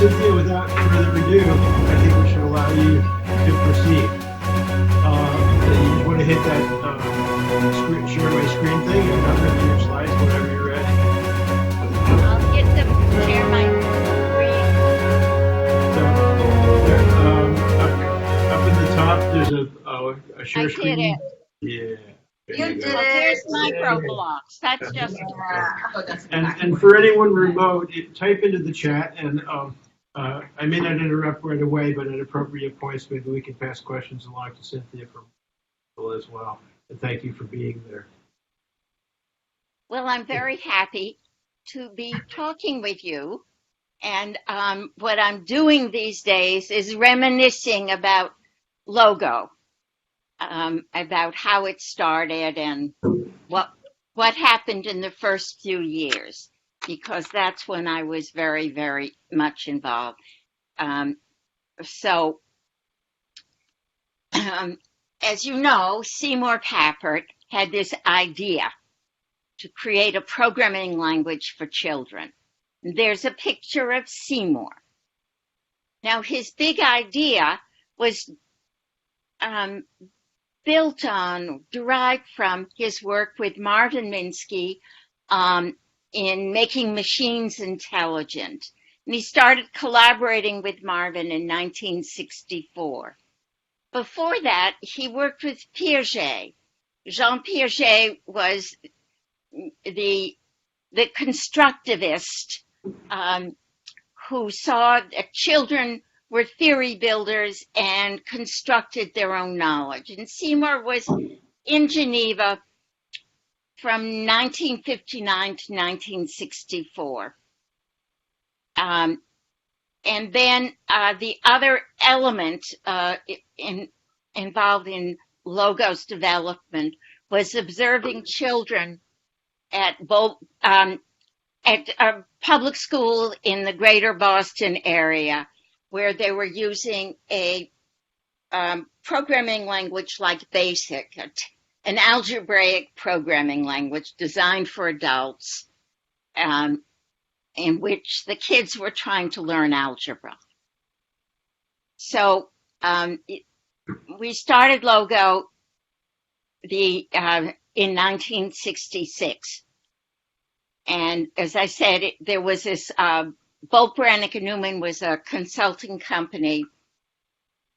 Cynthia, without further ado, I think we should allow you to proceed. You just want to hit that share my screen thing and up into your slides whenever you're ready. I'll get them to share my screen. So up at the top, there's a share I screen. did it. Yeah. You did Well, there's it. microblocks. That's just And for anyone remote, type into the chat, and I may not interrupt right away, but at appropriate points, maybe we can pass questions along to Cynthia from as well. And thank you for being there. well. I'm very happy to be talking with you. And what I'm doing these days is reminiscing about Logo, about how it started and what happened in the first few years, because that's when I was very, very much involved. So, as you know, Seymour Papert had this idea to create a programming language for children. There's a picture of Seymour. Now, his big idea was derived from his work with Marvin Minsky in making machines intelligent. And he started collaborating with Marvin in 1964. Before that, he worked with Piaget. Jean Piaget was the constructivist who saw that children were theory builders and constructed their own knowledge. And Seymour was in Geneva from 1959 to 1964. And then the other element involved in Logo's development was observing children at a public school in the greater Boston area, where they were using a programming language like BASIC, an algebraic programming language designed for adults, in which the kids were trying to learn algebra. So we started Logo in 1966. And as I said, there was this, Bolt, Brannick and Newman was a consulting company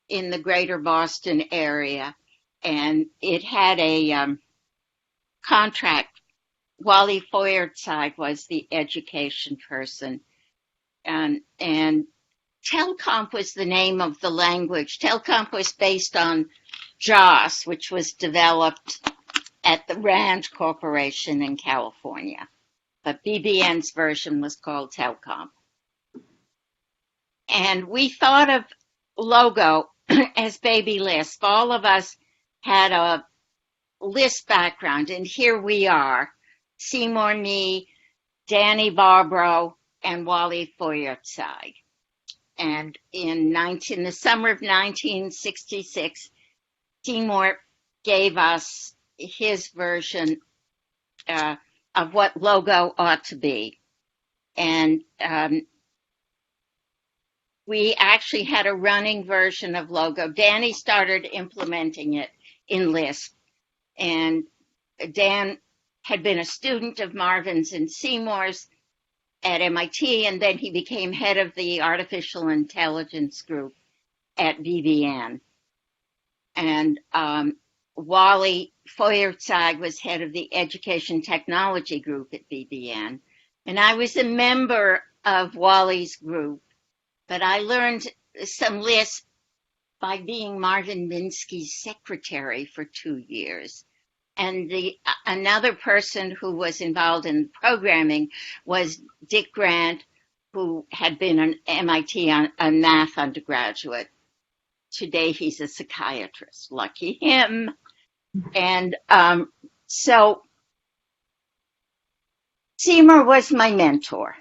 in the greater Boston area, and it had a contract. Wally Feuerzage was the education person, and Telcomp was the name of the language. Telcomp was based on JOS, which was developed at the Rand Corporation in California. But BBN's version was called Telcomp. And we thought of Logo as baby Lisp. All of us had a Lisp background, and here we are, Seymour, me, Danny Barbro, and Wally Feuerzage. And in the summer of 1966, Seymour gave us his version of what Logo ought to be. And we actually had a running version of Logo. Danny started implementing it in Lisp. And Dan had been a student of Marvin's and Seymour's at MIT, and then he became head of the artificial intelligence group at BBN. And Wally Feuerzage was head of the education technology group at BBN. And I was a member of Wally's group, but I learned some Lisp by being Marvin Minsky's secretary for 2 years. And another person who was involved in programming was Dick Grant, who had been an MIT a math undergraduate. Today he's a psychiatrist. Lucky him. And so Seymour was my mentor.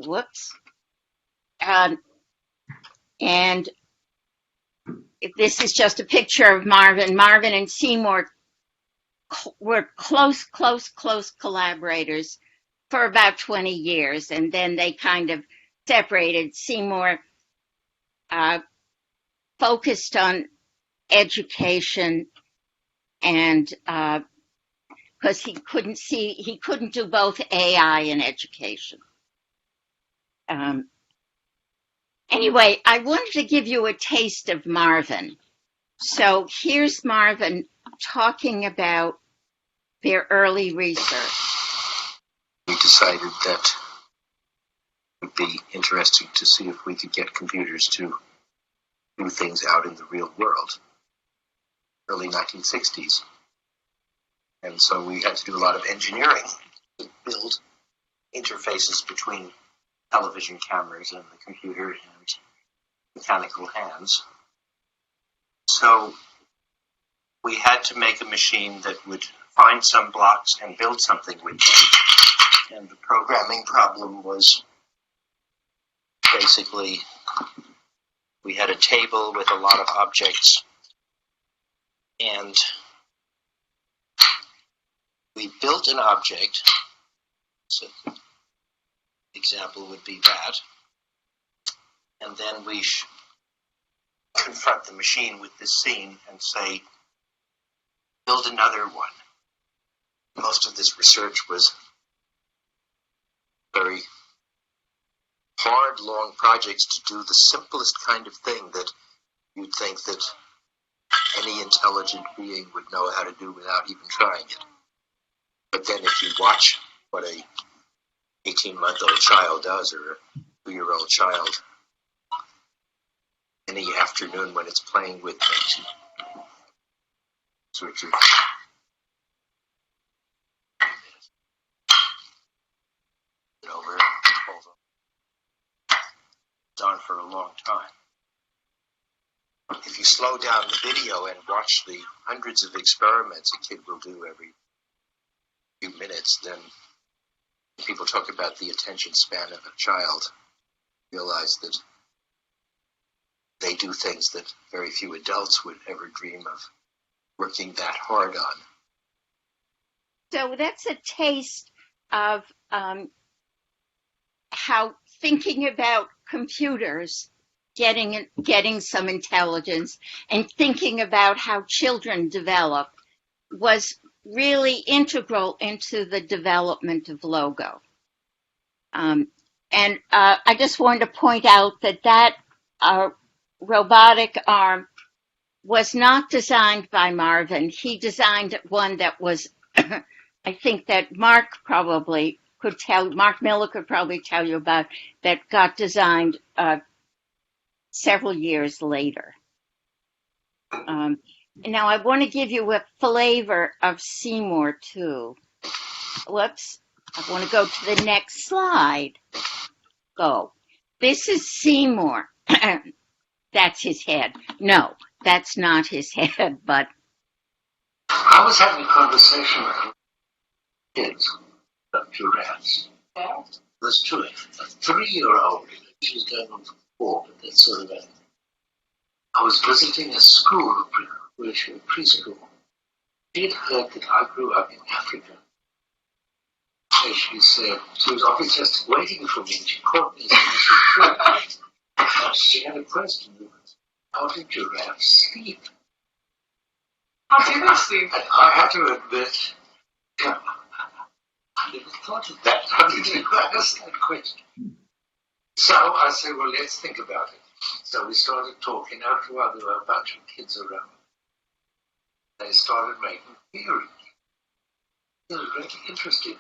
Whoops. And this is just a picture of Marvin. Marvin and Seymour were close collaborators for about 20 years, and then they kind of separated. Seymour focused on education, and because he couldn't do both AI and education. Anyway, I wanted to give you a taste of Marvin. So here's Marvin talking about their early research. We decided that it would be interesting to see if we could get computers to do things out in the real world, early 1960s. And so we had to do a lot of engineering to build interfaces between television cameras and the computer and mechanical hands. So we had to make a machine that would find some blocks and build something with them. And the programming problem was basically we had a table with a lot of objects, and we built an object. So example would be that. And then we confront the machine with this scene and say, build another one. Most of this research was very hard, long projects to do the simplest kind of thing that you'd think that any intelligent being would know how to do without even trying it. But then if you watch what a 18-month-old child does, or a 2-year-old child, any afternoon when it's playing with things, switch it. Over, it's on for a long time. If you slow down the video and watch the hundreds of experiments a kid will do every few minutes, then people talk about the attention span of a child, realize that they do things that very few adults would ever dream of working that hard on. So that's a taste of how thinking about computers getting some intelligence and thinking about how children develop was really integral into the development of Logo. And I just wanted to point out that robotic arm was not designed by Marvin. He designed one that was, I think that Mark Miller could probably tell you about, that got designed several years later. Now I want to give you a flavor of Seymour too. Whoops, I want to go to the next slide. Go. This is Seymour. That's his head. No, that's not his head, but. I was having a conversation with kids about giraffes. Yeah. There's two, a 3-year-old, she was going on for 4, but that's sort of a. I was visiting a school where she was preschool. She had heard that I grew up in Africa. So she said, she was obviously just waiting for me. She called me as soon as she could. She had a question. How do giraffes sleep? How do they sleep? I had to admit, I never thought of that. How did you ask that question? So I said, well, let's think about it. So we started talking. After a while, there were a bunch of kids around. They started making theories. It was really interesting.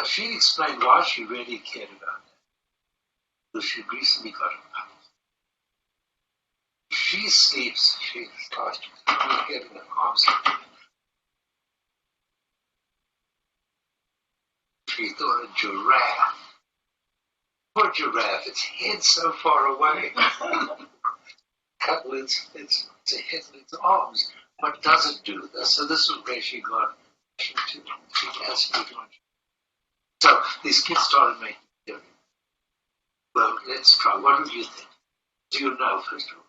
She explained why she really cared about that. Because she recently got a puppy. She sleeps, she starts getting her arms up. She thought a giraffe. Poor giraffe, its head so far away. Couple its head and its arms. What does it do? So this is where she got So these kids started making theory. Well, let's try. What do you think? Do you know, first of all?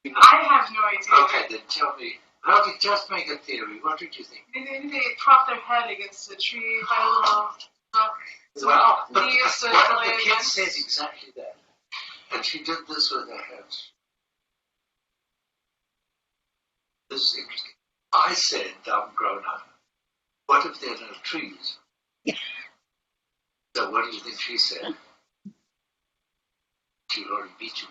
You know? I have no idea. Okay, then tell me. How did just make a theory? What did you think? Maybe they prop their head against a tree, find a little So Well, but we used to one of play the kids against. said exactly that. And she did this with her hands. This is interesting. I said, I'm grown up. What if there are no trees? So what do you think she said? She already beat you.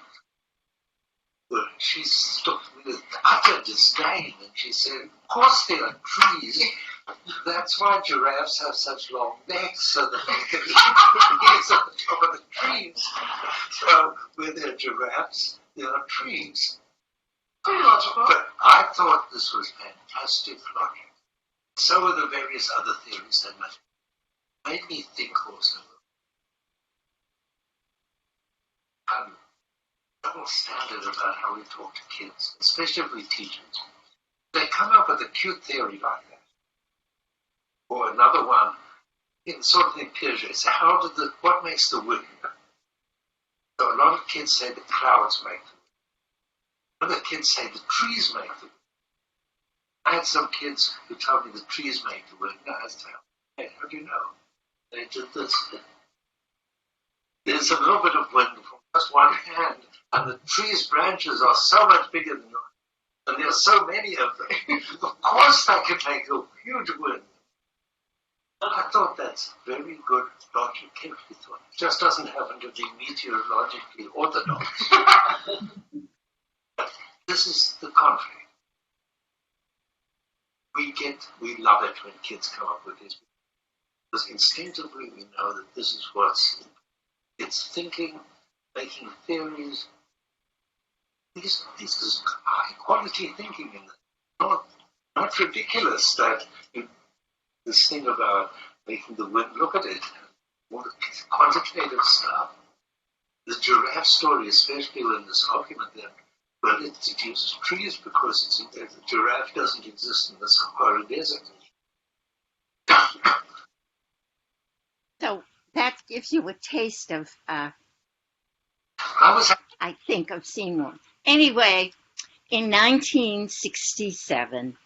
Well, she stopped with utter disdain and she said, of course there are trees. That's why giraffes have such long necks so that they can get on the top of the trees. So where there are giraffes, there are trees. Pretty logical. But I thought this was fantastic logic. So were the various other theories that made me think also. Double standard about how we talk to kids, especially if we teach it. They come up with a cute theory like that. Or another one, in sort of thing Piaget. So what makes the wind? So a lot of kids say the clouds make the wind. Other kids say the trees make the wind. I had some kids who told me the trees make the wind. No, I said, hey, how do you know? They did this. There's a little bit of wind from just one hand, and the tree's branches are so much bigger than yours, and there are so many of them. Of course they can make a huge wind. And I thought that's very good logic. It just doesn't happen to be meteorologically orthodox. But this is the contrary. We love it when kids come up with this. Because instinctively we know that this is it's thinking, making theories. This is high quality thinking in it. Not ridiculous that this thing about making the wind, look at it, all the quantitative stuff. The giraffe story, especially when this argument there, well, it uses trees because the giraffe doesn't exist in the Sahara Desert. So that gives you a taste of, I was I think, of Seymour. Anyway, in 1967,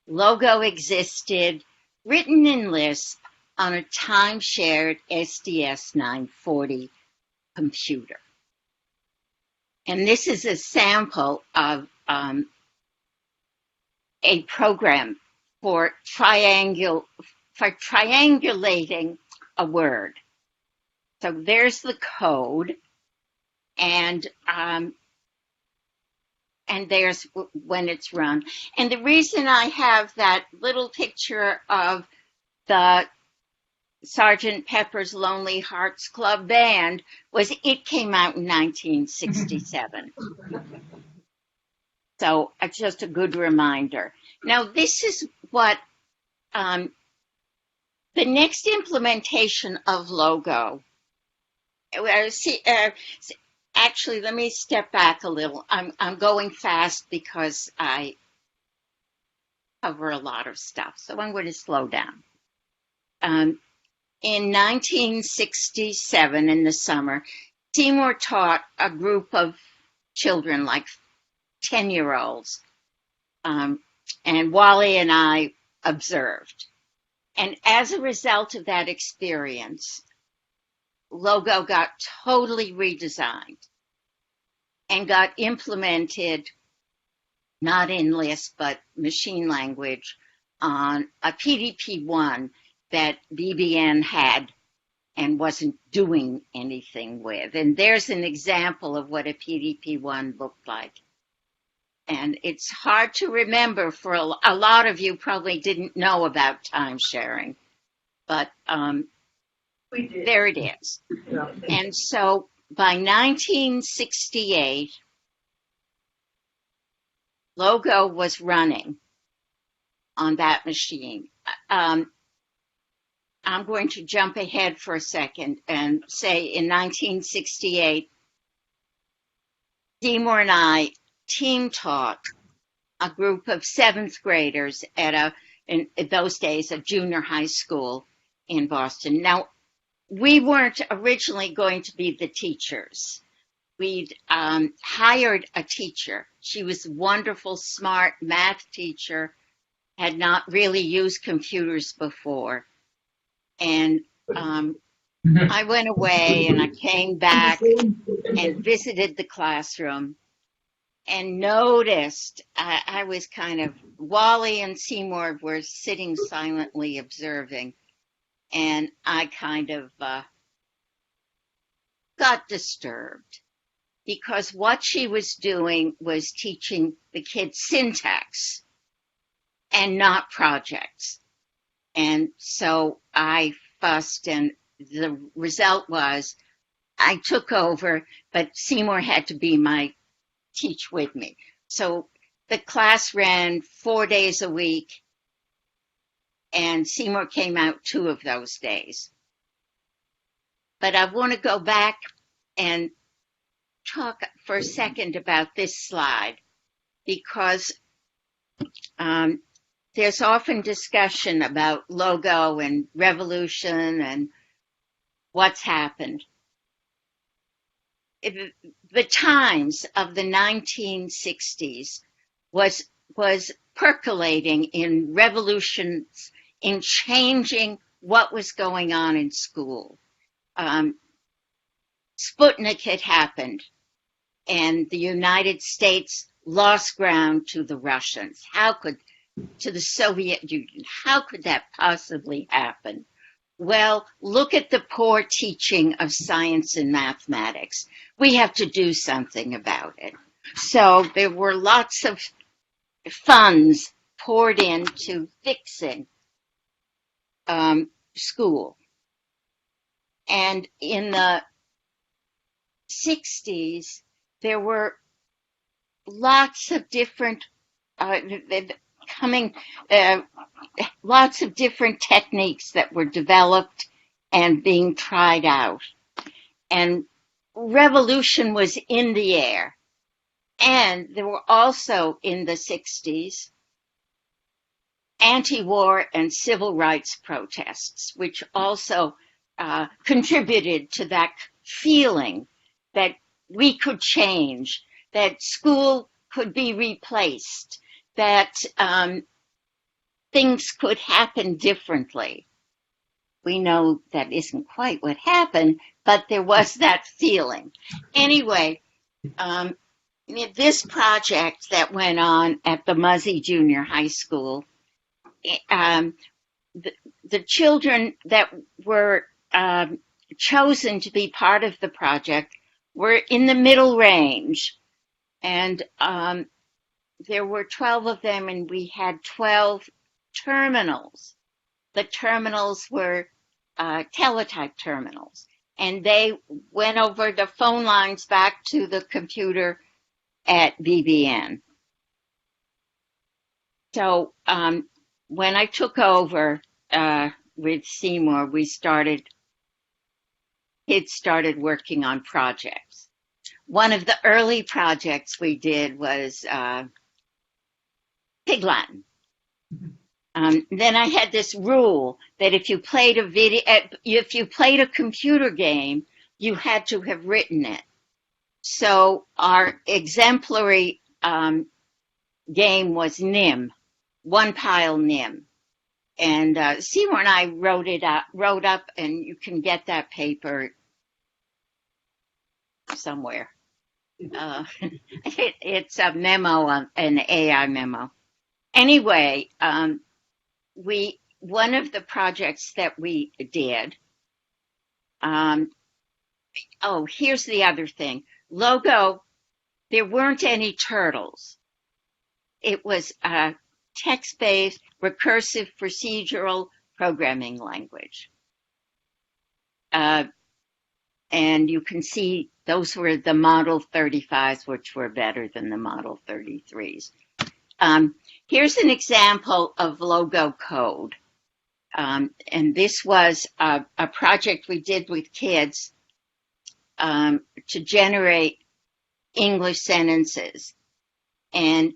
Logo existed, written in Lisp, on a time-shared SDS 940 computer. And this is a sample of a program for triangulating a word. So there's the code, and there's when it's run. And the reason I have that little picture of the Sgt. Pepper's Lonely Hearts Club Band was it came out in 1967. So it's just a good reminder. Now, this is what the next implementation of Logo. Actually, let me step back a little. I'm going fast because I cover a lot of stuff, so I'm going to slow down. In 1967, in the summer, Seymour taught a group of children, like 10-year-olds, and Wally and I observed. And as a result of that experience, Logo got totally redesigned and got implemented, not in Lisp, but machine language, on a PDP-1 that BBN had and wasn't doing anything with. And there's an example of what a PDP-1 looked like. And it's hard to remember for a lot of you probably didn't know about time sharing, but there it is. Yeah. And so by 1968, Logo was running on that machine. I'm going to jump ahead for a second and say in 1968, Seymour and I team taught a group of 7th graders at in those days, a junior high school in Boston. Now, we weren't originally going to be the teachers. We'd hired a teacher. She was a wonderful, smart math teacher, had not really used computers before. And I went away and I came back and visited the classroom and noticed I was kind of, Wally and Seymour were sitting silently observing, and I kind of got disturbed because what she was doing was teaching the kids syntax and not projects. And so I fussed, and the result was I took over, but Seymour had to be my teach with me. So the class ran 4 days a week, and Seymour came out 2 of those days. But I want to go back and talk for a second about this slide, because there's often discussion about logo and revolution and what's happened. The Times of the 1960s was percolating in revolutions, in changing what was going on in school. Sputnik had happened, and the United States lost ground to the Russians. To the Soviet Union. How could that possibly happen? Well, look at the poor teaching of science and mathematics. We have to do something about it. So there were lots of funds poured into fixing school. And in the 60s, there were lots of different lots of different techniques that were developed and being tried out. And revolution was in the air. And there were also in the 60s anti-war and civil rights protests, which also contributed to that feeling that we could change, that school could be replaced, that things could happen differently. We know that isn't quite what happened, but there was that feeling. Anyway, this project that went on at the Muzzy Junior High School, the children that were chosen to be part of the project were in the middle range, and there were 12 of them, and we had 12 terminals. The terminals were teletype terminals, and they went over the phone lines back to the computer at BBN. So when I took over with Seymour, kids started working on projects. One of the early projects we did was Pig Latin. Then I had this rule that if you played a computer game, you had to have written it. So our exemplary game was NIM, one pile NIM, and Seymour and I wrote up, and you can get that paper somewhere. It's a memo, an AI memo. Anyway, one of the projects that we did, here's the other thing. Logo, there weren't any turtles. It was a text-based, recursive, procedural programming language. And you can see those were the Model 35s, which were better than the Model 33s. Here's an example of logo code. And this was a project we did with kids to generate English sentences. And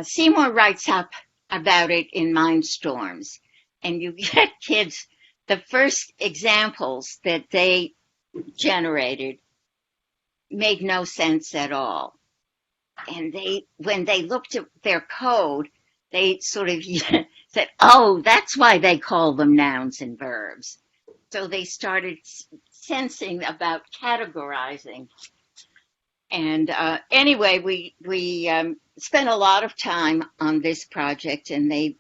Seymour writes up about it in Mindstorms. And you get kids, the first examples that they generated made no sense at all. And when they looked at their code, they sort of said, oh, that's why they call them nouns and verbs. So they started sensing about categorizing. And anyway, we spent a lot of time on this project, and they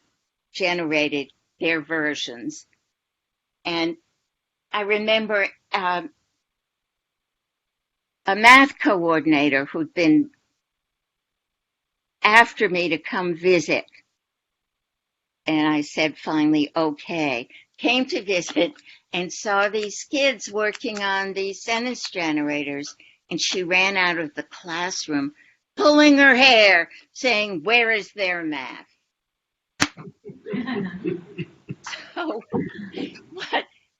generated their versions. And I remember a math coordinator who'd been after me to come visit. And I said, finally, okay. Came to visit and saw these kids working on these sentence generators. And she ran out of the classroom, pulling her hair, saying, where is their math? So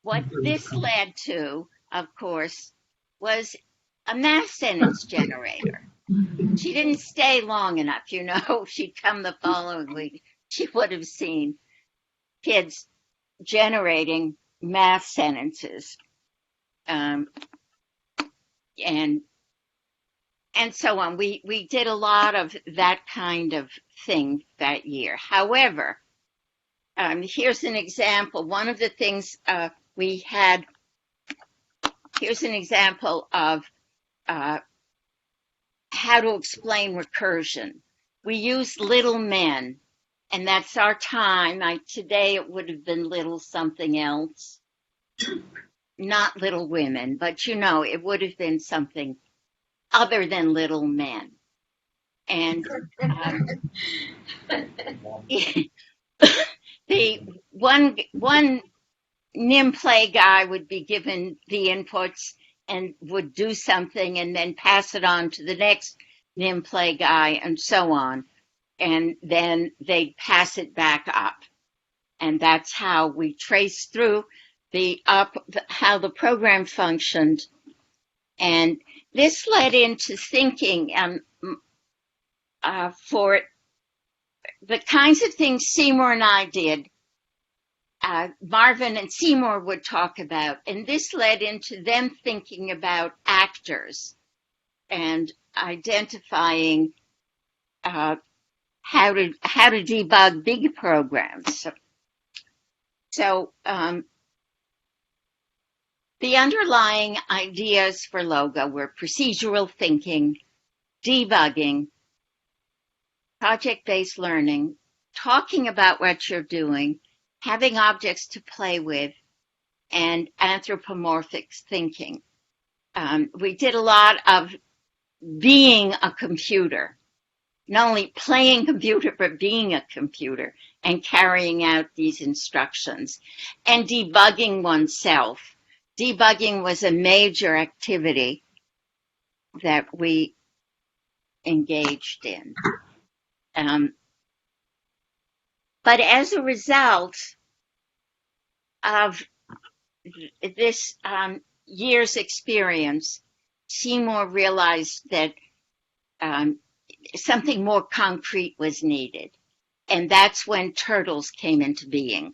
what this led to, of course, was a math sentence generator. She didn't stay long enough, you know. She'd come the following week. She would have seen kids generating math sentences, and so on. We did a lot of that kind of thing that year. However, here's an example. One of the things we had. Here's an example of how to explain recursion. We use little men, and that's our time. Today it would have been little something else. Not Little Women, but you know, it would have been something other than Little Men. And the one NIM play guy would be given the inputs and would do something and then pass it on to the next NIM play guy and so on. And then they'd pass it back up. And that's how we traced through how the program functioned. And this led into thinking for the kinds of things Seymour and I did. Marvin and Seymour would talk about, and this led into them thinking about actors and identifying how to debug big programs. So the underlying ideas for Logo were procedural thinking, debugging, project-based learning, talking about what you're doing, having objects to play with, and anthropomorphic thinking. We did a lot of being a computer, not only playing computer, but being a computer and carrying out these instructions and debugging oneself. Debugging was a major activity that we engaged in. But as a result of this year's experience, Seymour realized that something more concrete was needed. And that's when turtles came into being.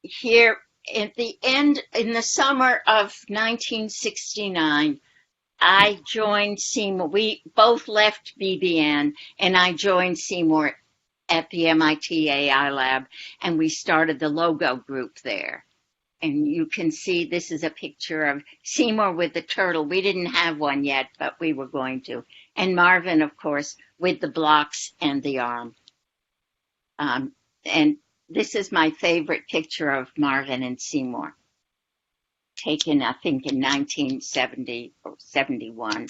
Here at the end, in the summer of 1969, I joined Seymour. We both left BBN, and I joined Seymour at the MIT AI lab, and we started the Logo group there. And you can see this is a picture of Seymour with the turtle. We didn't have one yet, but we were going to. And Marvin, of course, with the blocks and the arm. And this is my favorite picture of Marvin and Seymour, taken, I think, in 1970 or 71.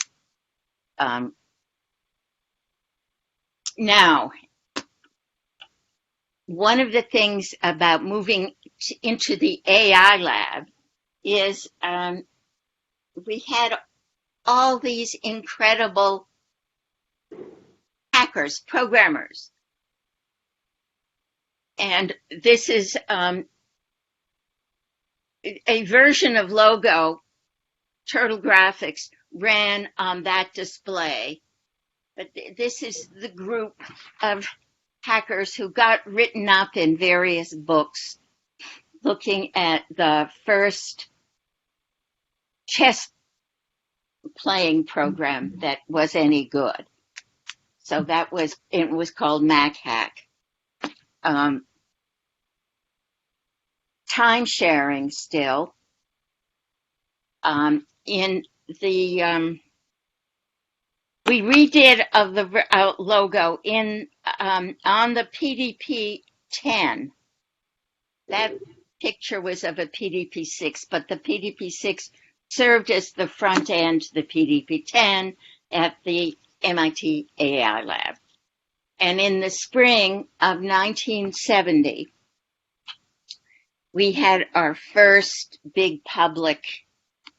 Now, one of the things about moving into the AI lab is we had all these incredible hackers, programmers. And this is a version of Logo. Turtle Graphics ran on that display. But this is the group of hackers who got written up in various books looking at the first chess playing program that was any good. So it was called MacHack. Time sharing still. In the we redid of the logo in on the PDP 10. That picture was of a PDP 6, but the PDP 6 served as the front end to the PDP 10 at the MIT AI lab. And in the spring of 1970, we had our first big public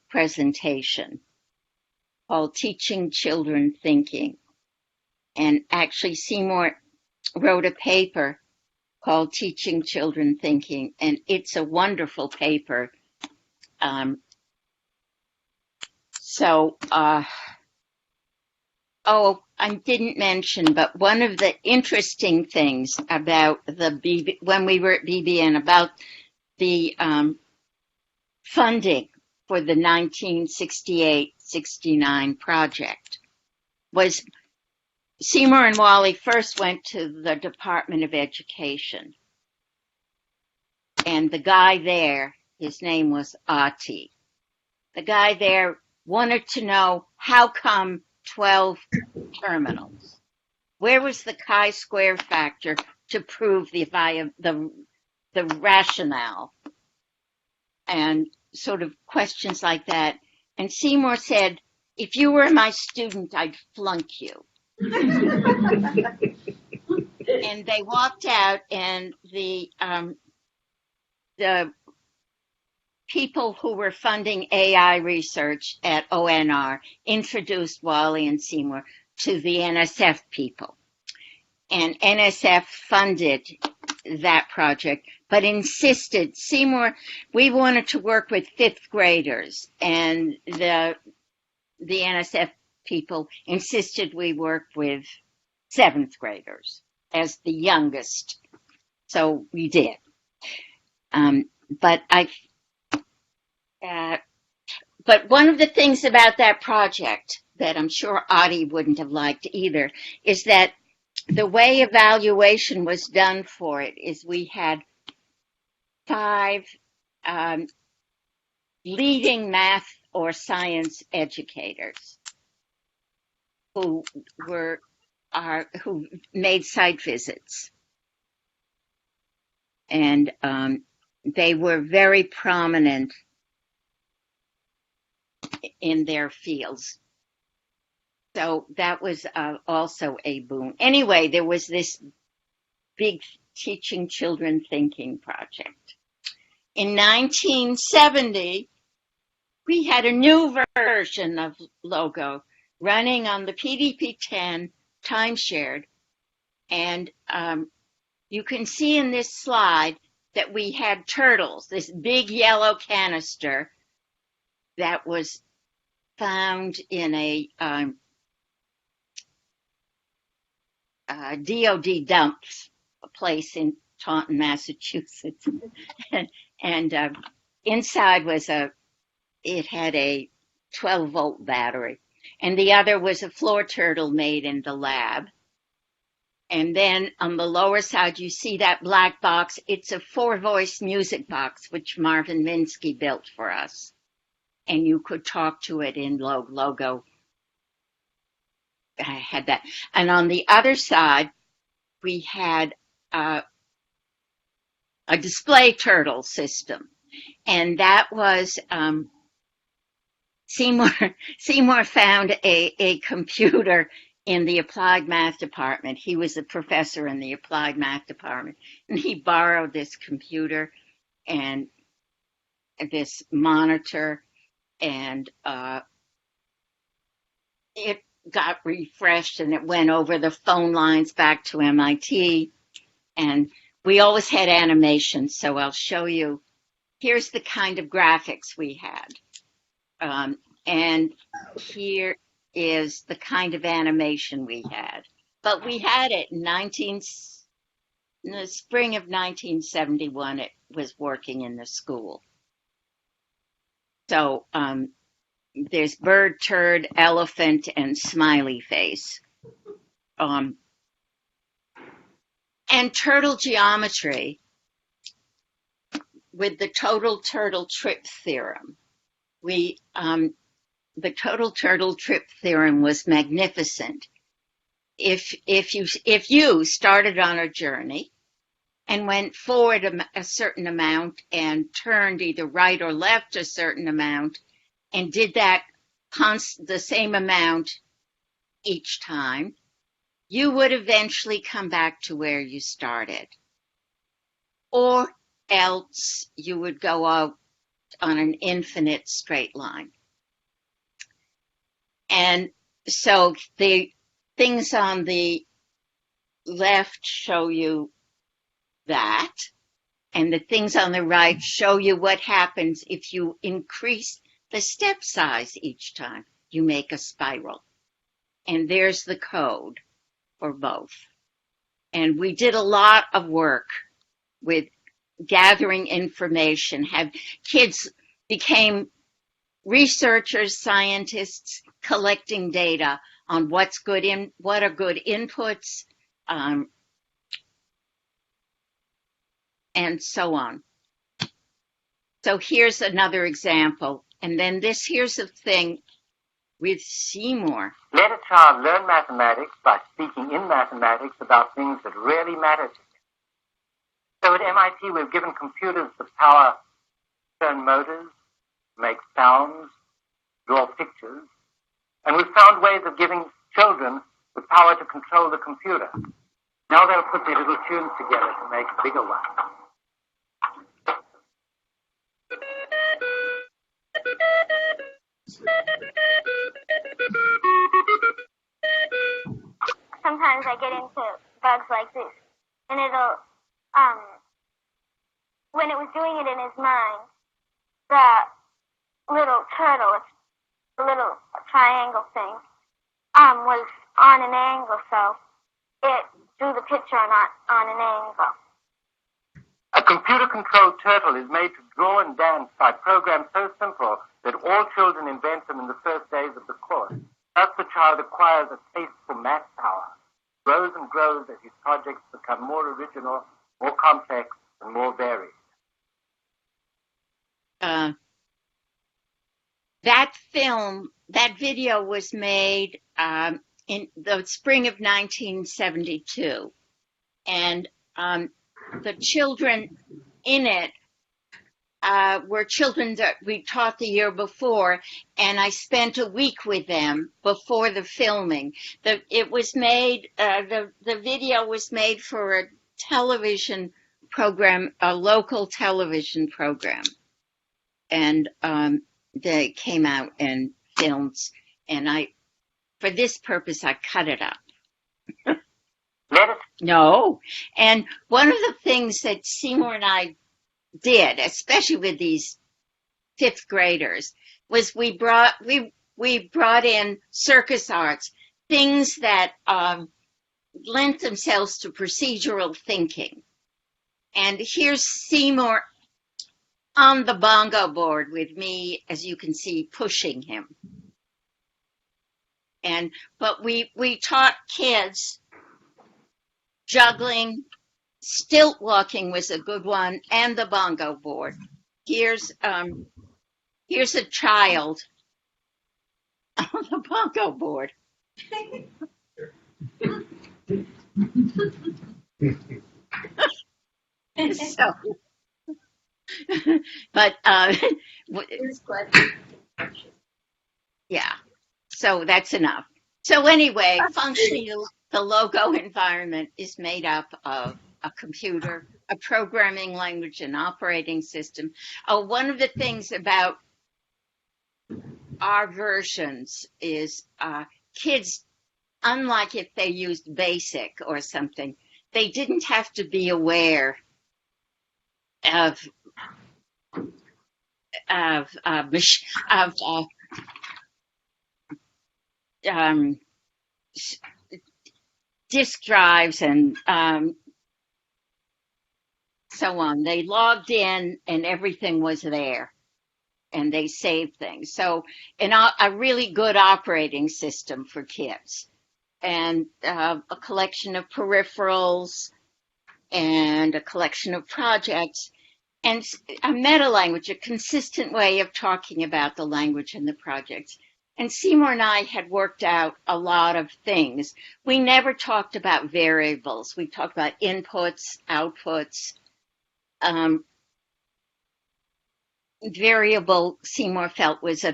presentation called Teaching Children Thinking. And actually Seymour wrote a paper called Teaching Children Thinking, and it's a wonderful paper. I didn't mention, but one of the interesting things about when we were at BBN about the funding for the 1968-69 project was Seymour and Wally first went to the Department of Education. And the guy there, his name was Ati. The guy there wanted to know how come 12 terminals? Where was the chi-square factor to prove the rationale? And sort of questions like that. And Seymour said, if you were my student, I'd flunk you. And they walked out, and the people who were funding AI research at ONR introduced Wally and Seymour to the NSF people. And NSF funded that project, but insisted, Seymour, we wanted to work with fifth graders, and the NSF people insisted we work with seventh graders as the youngest. So we did. But one of the things about that project that I'm sure Adi wouldn't have liked either is that the way evaluation was done for it is we had 5 leading math or science educators who made site visits, and they were very prominent in their fields. So that was also a boon. Anyway, there was this big Teaching Children Thinking project. In 1970, we had a new version of logo running on the PDP-10 time-shared. And you can see in this slide that we had turtles, this big yellow canister that was found in a DOD dumps, a place in Taunton, Massachusetts. and inside was it had a 12-volt battery. And the other was a floor turtle made in the lab. And then on the lower side, you see that black box. It's a 4-voice music box, which Marvin Minsky built for us. And you could talk to it in logo. I had that. And on the other side, we had a display turtle system. And that was Seymour found a computer in the applied math department. He was a professor in the applied math department. And he borrowed this computer and this monitor, and it got refreshed, and it went over the phone lines back to MIT. And we always had animations, so I'll show you. Here's the kind of graphics we had. And here is the kind of animation we had. But we had it in the spring of 1971, it was working in the school. So there's bird, turd, elephant, and smiley face. And turtle geometry with the total turtle trip theorem. The total turtle trip theorem was magnificent. If you started on a journey and went forward a certain amount and turned either right or left a certain amount and did that the same amount each time, you would eventually come back to where you started. Or else you would go out on an infinite straight line. And so the things on the left show you that, and the things on the right show you what happens if you increase the step size each time you make a spiral. And there's the code for both. And we did a lot of work with gathering information. Kids became researchers, scientists, collecting data on what are good inputs, and so on. So here's another example. And then here's the thing with Seymour. Let a child learn mathematics by speaking in mathematics about things that really matter to him. So at MIT, we've given computers the power to turn motors, make sounds, draw pictures, and we've found ways of giving children the power to control the computer. Now they'll put their little tunes together to make a bigger one. Sometimes I get into bugs like this, and it'll, when it was doing it in his mind, the little turtle, the little triangle thing, was on an angle, so it drew the picture on an angle. A computer-controlled turtle is made to draw and dance by programs so simple that all children invent them in the first days of the course. Thus the child acquires a taste for math power, grows and grows as his projects become more original, more complex, and more varied. That video was made in the spring of 1972. And the children in it were children that we taught the year before, and I spent a week with them before the filming. The video was made for a television program, a local television program, and they came out and filmed, and for this purpose, I cut it up. No, and one of the things that Seymour and I did, especially with these fifth graders, was we brought in circus arts, things that lent themselves to procedural thinking. And here's Seymour on the bongo board with me, as you can see, pushing him. But we taught kids juggling. Stilt walking was a good one, and the bongo board. Here's a child on the bongo board. So, but yeah. So that's enough. So anyway, functionally, the logo environment is made up of a computer, a programming language, an operating system. One of the things about our versions is kids, unlike if they used BASIC or something, they didn't have to be aware of disk drives and so on. They logged in and everything was there. and they save things. So a really good operating system for kids, and a collection of peripherals, and a collection of projects, and a meta language, a consistent way of talking about the language and the projects. And Seymour and I had worked out a lot of things. We never talked about variables. We talked about inputs, outputs. Variable, Seymour felt, was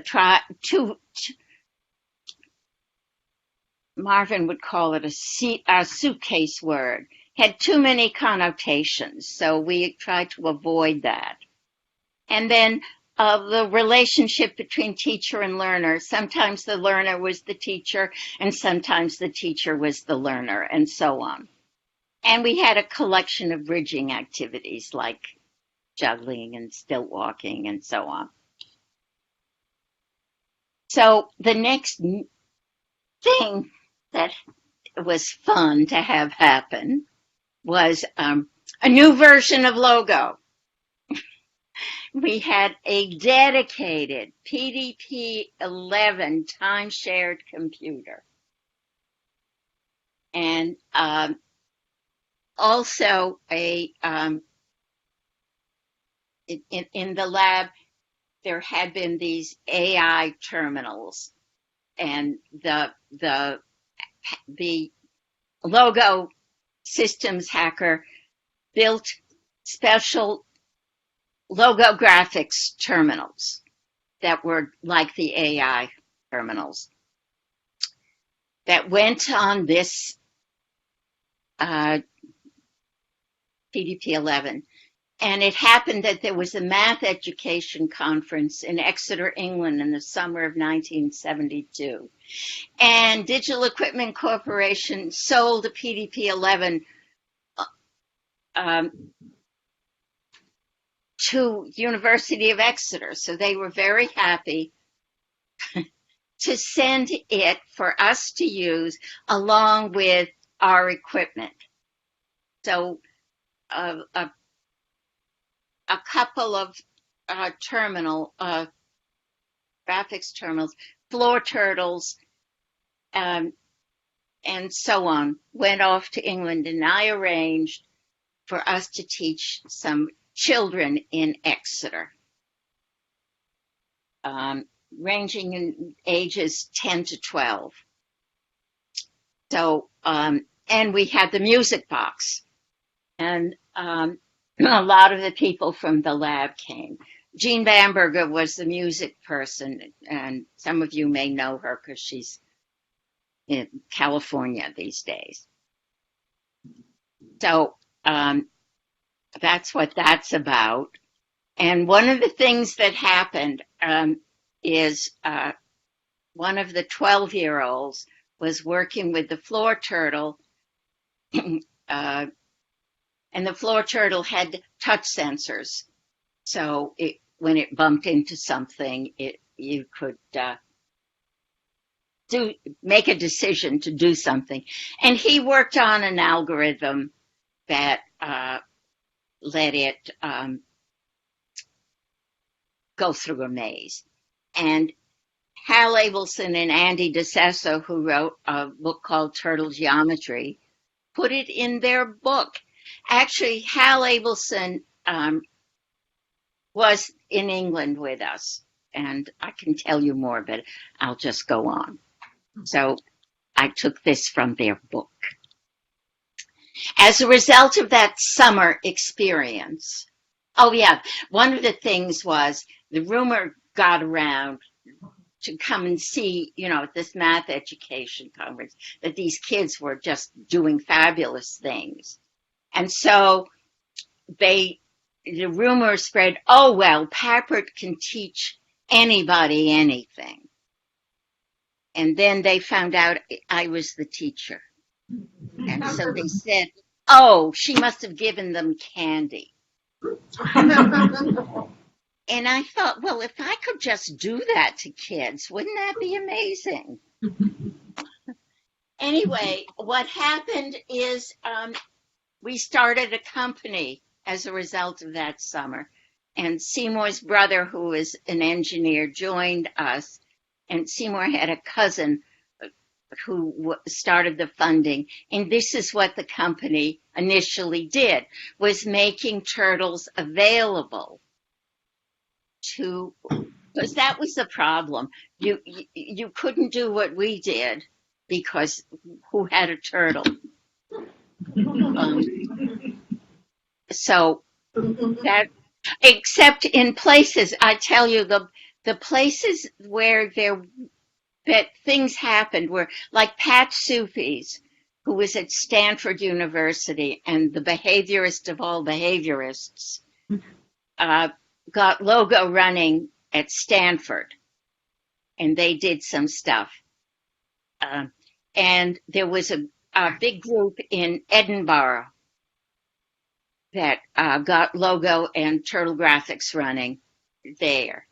Marvin would call it a suitcase word, had too many connotations, so we tried to avoid that. And then the relationship between teacher and learner. Sometimes the learner was the teacher, and sometimes the teacher was the learner, and so on. And we had a collection of bridging activities like juggling and stilt walking and so on. So the next thing that was fun to have happen was a new version of Logo. We had a dedicated PDP-11 time-shared computer. And also in the lab, there had been these AI terminals, and the Logo systems hacker built special logo graphics terminals that were like the AI terminals that went on this PDP-11. And it happened that there was a math education conference in Exeter, England in the summer of 1972. And Digital Equipment Corporation sold a PDP-11 to University of Exeter. So they were very happy to send it for us to use along with our equipment. So a couple of graphics terminals, floor turtles, and so on, went off to England, and I arranged for us to teach some children in Exeter, ranging in ages 10 to 12. So, and we had the music box, and a lot of the people from the lab came. Jean Bamberger was the music person, and some of you may know her because she's in California these days. So that's what that's about. And one of the things that happened is one of the 12-year-olds was working with the floor turtle, and the floor turtle had touch sensors. So when it bumped into something, you could make a decision to do something. And he worked on an algorithm that let it go through a maze. And Hal Abelson and Andy DeSesso, who wrote a book called Turtle Geometry, put it in their book. Actually, Hal Abelson was in England with us, and I can tell you more, but I'll just go on. So I took this from their book. As a result of that summer experience, one of the things was the rumor got around to come and see, at this math education conference, that these kids were just doing fabulous things. And so the rumor spread, Papert can teach anybody anything. And then they found out I was the teacher. And so they said, she must have given them candy. And I thought, if I could just do that to kids, wouldn't that be amazing? Anyway, what happened is we started a company as a result of that summer. and Seymour's brother, who is an engineer, joined us. And Seymour had a cousin who started the funding. And this is what the company initially did, was making turtles available to, because that was the problem. You couldn't do what we did because who had a turtle? So that, except in places, I tell you, the places where that things happened were like Pat Sufis, who was at Stanford University and the behaviorist of all behaviorists, got Logo running at Stanford, and they did some stuff. And there was a big group in Edinburgh that got Logo and Turtle Graphics running there.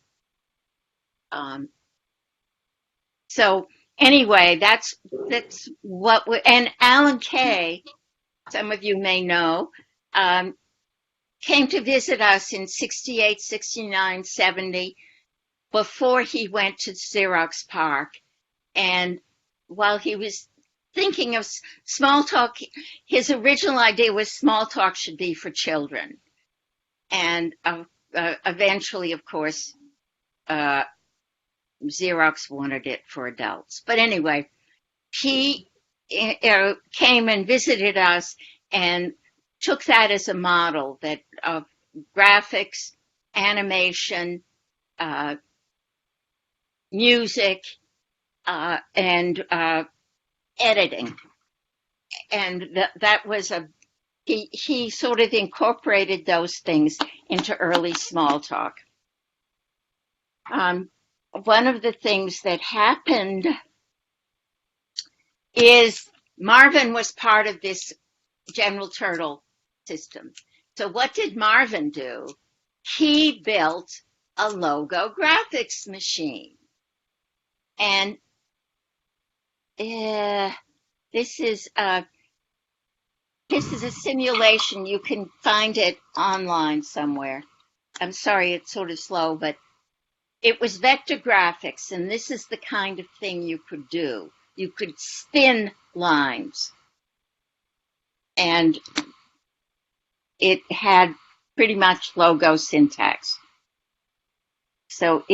So anyway, that's what and Alan Kay, some of you may know, came to visit us in 68, 69, 70, before he went to Xerox PARC. And while he was thinking of Smalltalk, his original idea was Smalltalk should be for children. And eventually, of course, Xerox wanted it for adults. But anyway, he came and visited us and took that as a model that of graphics, animation, music, and editing. And that was he sort of incorporated those things into early Smalltalk. One of the things that happened is Marvin was part of this General Turtle system. So what did Marvin do? He built a Logo graphics machine. And this is a simulation. You can find it online somewhere. I'm sorry, it's sort of slow, but it was vector graphics, and this is the kind of thing you could do. You could spin lines, and it had pretty much Logo syntax. So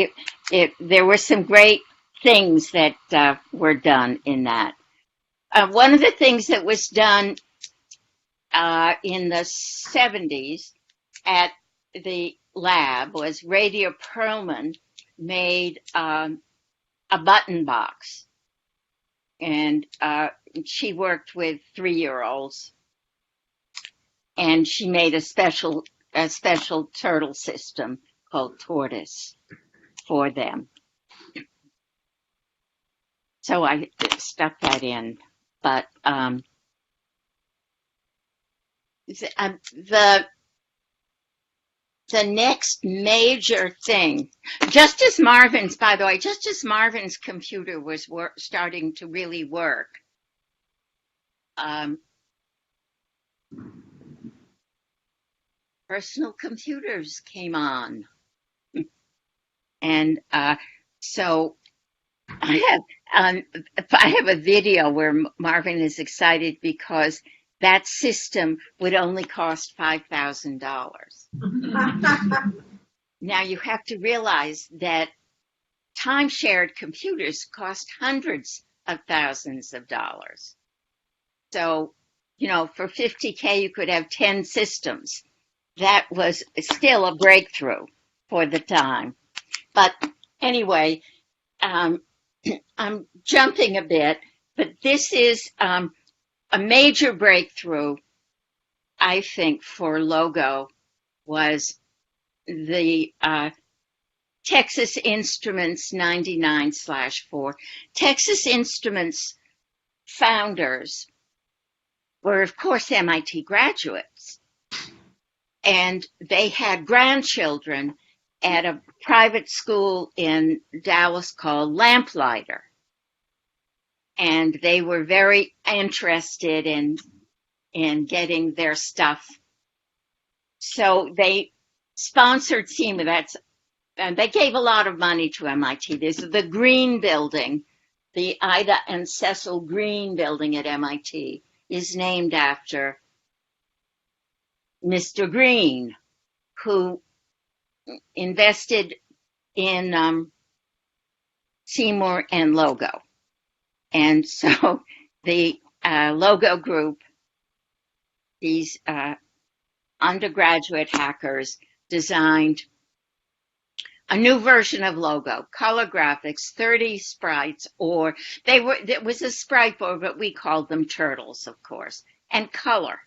there were some great things that were done in that. One of the things that was done in the 70s at the lab was Radia Perlman made a button box, and she worked with 3-year-olds, and she made a special turtle system called Tortoise for them. So I stuck that in, but the next major thing, just as Marvin's computer was starting to really work, personal computers came on. And so I have a video where Marvin is excited because that system would only cost $5,000. Now you have to realize that time-shared computers cost hundreds of thousands of dollars. So, for $50K, you could have 10 systems. That was still a breakthrough for the time. But anyway, I'm jumping a bit, but this is a major breakthrough, I think, for Logo was the Texas Instruments 99/4. Texas Instruments founders were, of course, MIT graduates, and they had grandchildren at a private school in Dallas called Lamplighter. And they were very interested in getting their stuff. So they sponsored SEMA. And they gave a lot of money to MIT. There's the Green Building, the Ida and Cecil Green Building at MIT is named after Mr. Green, who invested in Seymour and Logo. And so the Logo group, these undergraduate hackers, designed a new version of Logo, color graphics, 30 sprites, or there was a sprite board, but we called them turtles, of course, and color.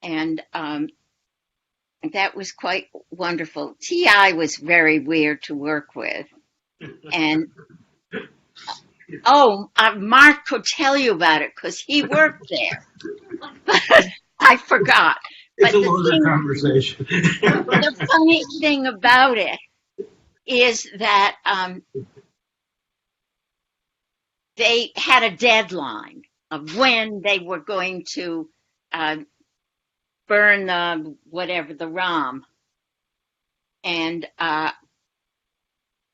And that was quite wonderful. TI was very weird to work with. And Mark could tell you about it because he worked there. But I forgot. It's a longer conversation. The funny thing about it is that they had a deadline of when they were going to burn the ROM. And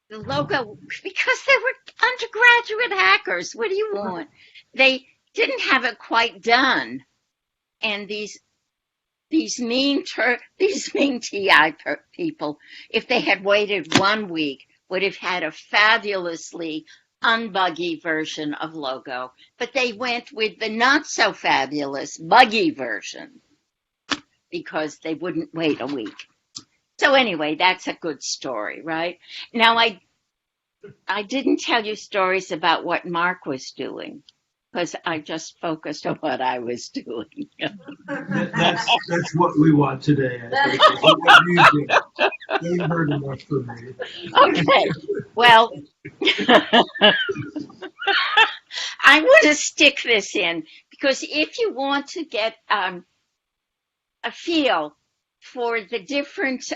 the Logo, because they were undergraduate hackers, what do you want? They didn't have it quite done. And these mean TI people, if they had waited 1 week, would have had a fabulously unbuggy version of Logo. But they went with the not so fabulous buggy version because they wouldn't wait a week. So anyway, that's a good story, right? Now, I didn't tell you stories about what Mark was doing because I just focused on what I was doing. That's what we want today. I think. That's what you do. You've heard enough from me. Okay, well, I want to stick this in because if you want to get a feel for the different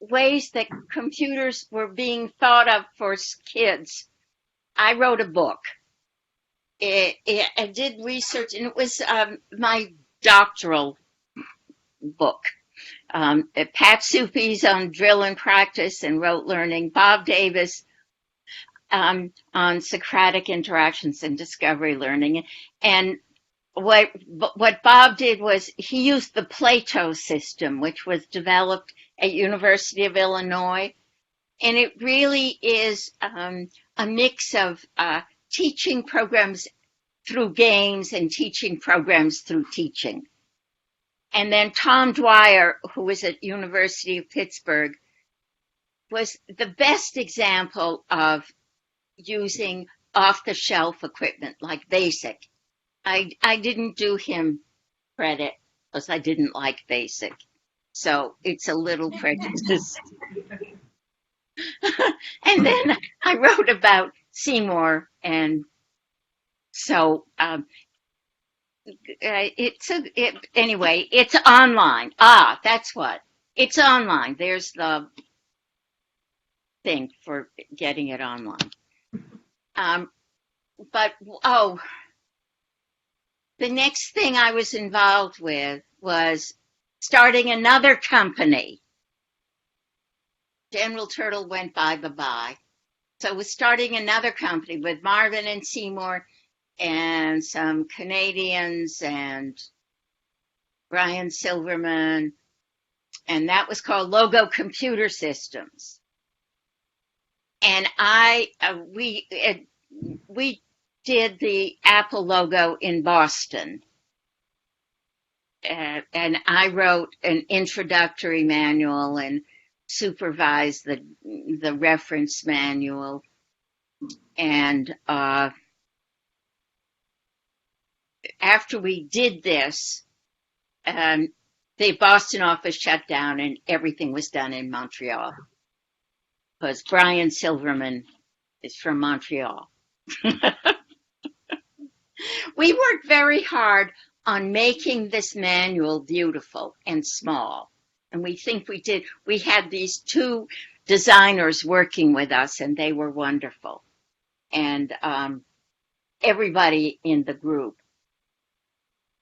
ways that computers were being thought of for kids, I wrote a book. I did research, and it was my doctoral book. Pat Suppies on drill and practice and rote learning, Bob Davis on Socratic interactions and discovery learning. And what Bob did was he used the Plato system, which was developed at University of Illinois. And it really is a mix of teaching programs through games and teaching programs through teaching. And then Tom Dwyer, who was at University of Pittsburgh, was the best example of using off-the-shelf equipment like BASIC. I didn't do him credit because I didn't like BASIC. So it's a little prejudiced. And then I wrote about Seymour, and so anyway, it's online. That's what. It's online. There's the thing for getting it online. The next thing I was involved with was starting another company. General Turtle went bye-bye. So I was starting another company with Marvin and Seymour and some Canadians and Brian Silverman, and that was called Logo Computer Systems. And we did the Apple logo in Boston. And I wrote an introductory manual and supervised the reference manual. And after we did this, the Boston office shut down and everything was done in Montreal. Because Brian Silverman is from Montreal. We worked very hard on making this manual beautiful and small. And we think we did. We had these two designers working with us, and they were wonderful. And everybody in the group.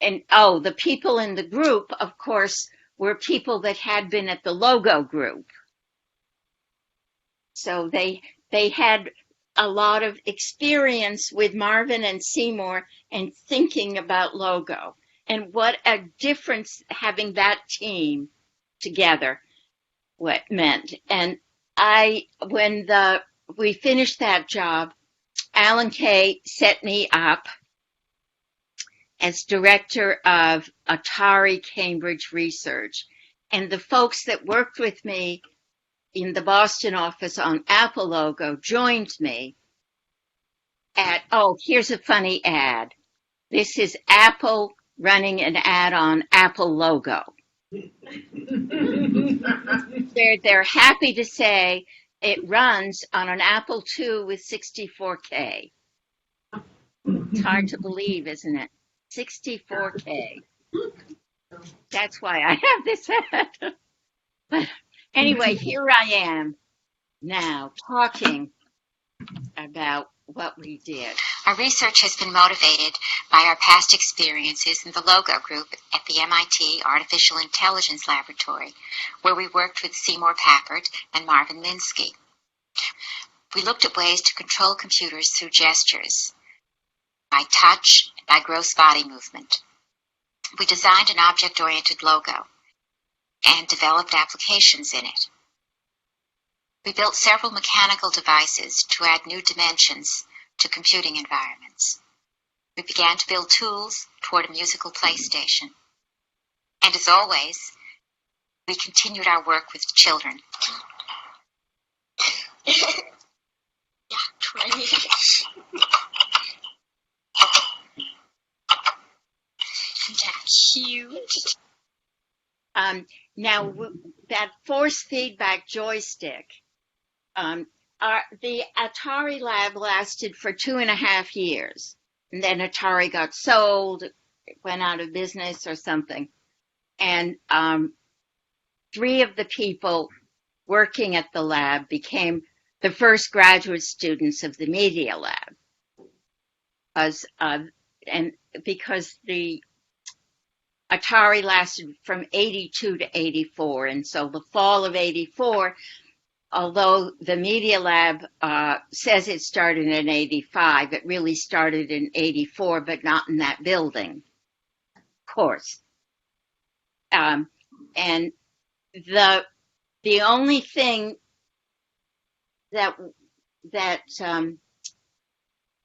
the people in the group, of course, were people that had been at the logo group. So they had a lot of experience with Marvin and Seymour and thinking about logo. And what a difference having that team together meant. And when we finished that job, Alan Kay set me up as director of Atari Cambridge Research. And the folks that worked with me in the Boston office on Apple logo joined me here's a funny ad. This is Apple running an ad on Apple logo. They're happy to say it runs on an Apple II with 64K. It's hard to believe, isn't it? 64K. That's why I have this ad. But anyway, here I am now talking about what we did. Our research has been motivated by our past experiences in the logo group at the MIT Artificial Intelligence Laboratory, where we worked with Seymour Papert and Marvin Minsky. We looked at ways to control computers through gestures, by touch, and by gross body movement. We designed an object-oriented logo and developed applications in it. We built several mechanical devices to add new dimensions to computing environments. We began to build tools toward a musical PlayStation. And as always, we continued our work with children. Yeah, try me. Isn't that cute? Now, that force feedback joystick, the Atari lab lasted for 2.5 years. And then Atari got sold, went out of business or something. And 3 of the people working at the lab became the first graduate students of the Media Lab. Because the Atari lasted from 82 to 84. And so the fall of 84, although the Media Lab says it started in 85, it really started in 84, but not in that building, of course. And the only thing that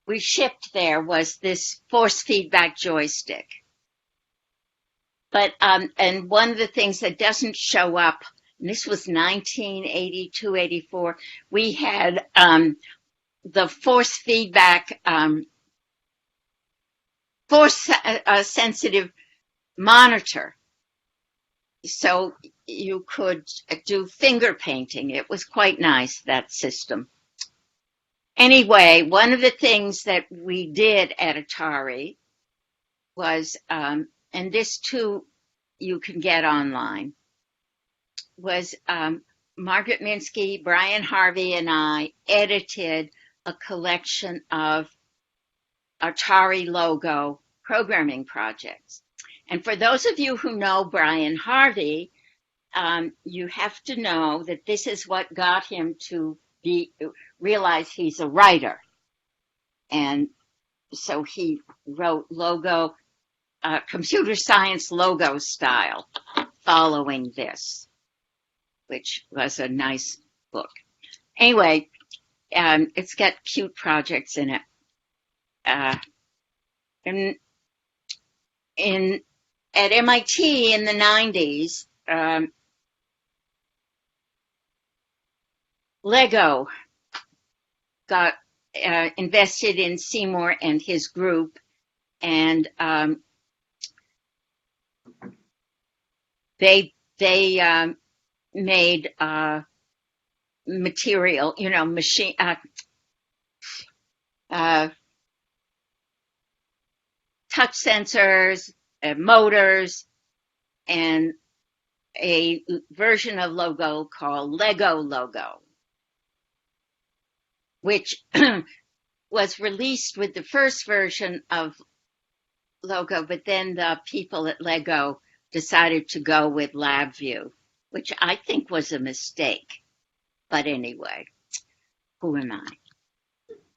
we shipped there was this force feedback joystick. But and one of the things that doesn't show up, and this was 1982, 84, we had the force feedback, force sensitive monitor. So you could do finger painting. It was quite nice, that system. Anyway, one of the things that we did at Atari was, and this too you can get online, was Margaret Minsky, Brian Harvey, and I edited a collection of Atari logo programming projects. And for those of you who know Brian Harvey, you have to know that this is what got him to realize he's a writer. And so he wrote logo, computer science logo style, following this, which was a nice book. Anyway, it's got cute projects in it. At MIT in the 90s, Lego got invested in Seymour and his group, and they made material, machine touch sensors, motors, and a version of logo called Lego Logo, which was released with the first version of logo, but then the people at Lego decided to go with LabVIEW, which I think was a mistake. But anyway, who am I?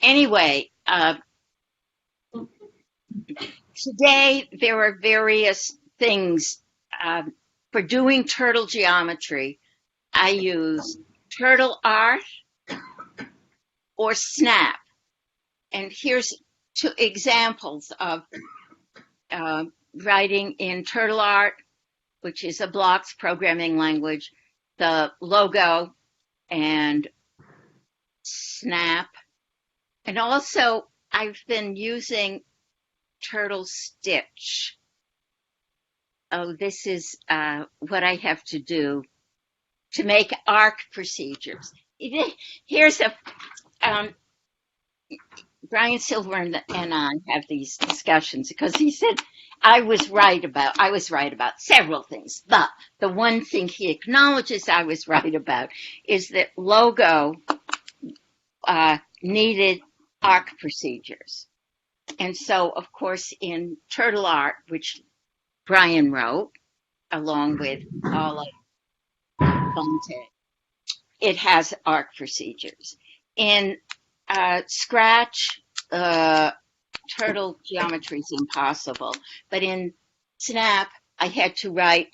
Anyway, today there are various things. For doing turtle geometry, I use Turtle Art or Snap. And here's two examples of writing in Turtle Art, which is a blocks programming language, the logo, and Snap. And also, I've been using Turtle Stitch. Oh, this is what I have to do to make arc procedures. Here's a Brian Silver and I have these discussions because he said I was right about several things, but the one thing he acknowledges I was right about is that logo needed arc procedures. And so, of course, in Turtle Art, which Brian wrote, along with all of Bunte, it has arc procedures. In Scratch, turtle geometry is impossible. But in Snap, I had to write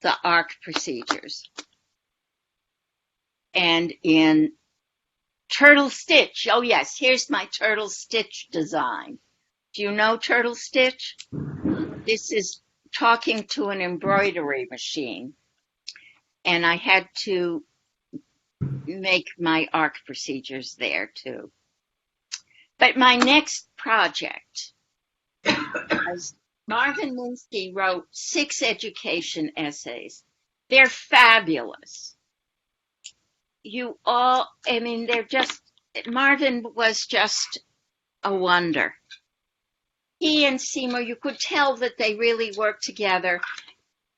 the arc procedures. And in Turtle Stitch, oh yes, here's my Turtle Stitch design. Do you know Turtle Stitch? This is talking to an embroidery machine. And I had to make my arc procedures there too. But my next project, as Marvin Minsky wrote 6 education essays. They're fabulous. Marvin was just a wonder. He and Seymour, you could tell that they really worked together.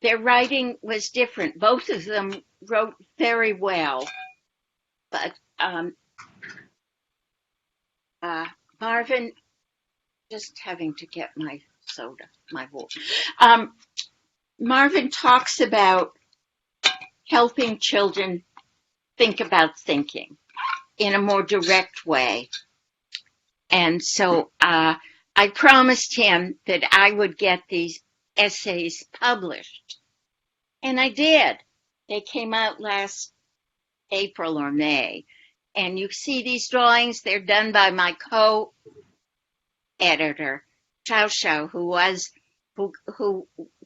Their writing was different. Both of them wrote very well. But Marvin, just having to get my soda, my water. Marvin talks about helping children think about thinking in a more direct way. And so I promised him that I would get these essays published. And I did. They came out last April or May. And you see these drawings, they're done by my co-editor, Xiao Xiao, who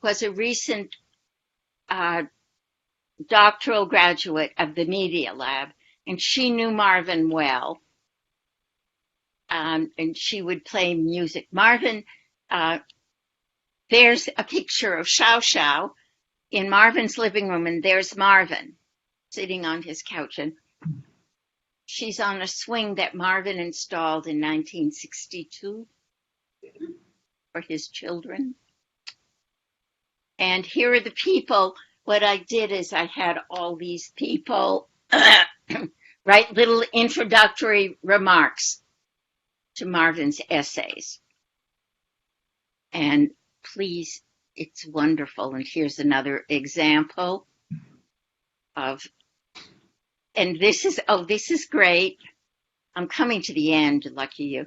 was a recent doctoral graduate of the Media Lab, and she knew Marvin well. And she would play music. Marvin, there's a picture of Xiao Xiao in Marvin's living room, and there's Marvin sitting on his couch. And she's on a swing that Marvin installed in 1962 for his children. And here are the people. What I did is I had all these people write little introductory remarks to Marvin's essays. And please, it's wonderful. And here's another example of, and this is great. I'm coming to the end, lucky you.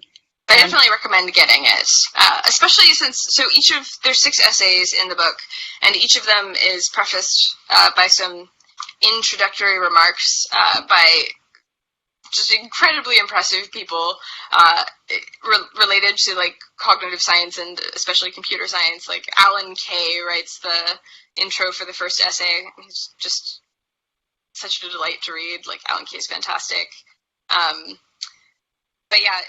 I definitely recommend getting it, especially since, there's 6 essays in the book, and each of them is prefaced by some introductory remarks by just incredibly impressive people related to like cognitive science and especially computer science. Like Alan Kay writes the intro for the first essay. He's just such a delight to read. Like Alan Kay is fantastic. But yeah,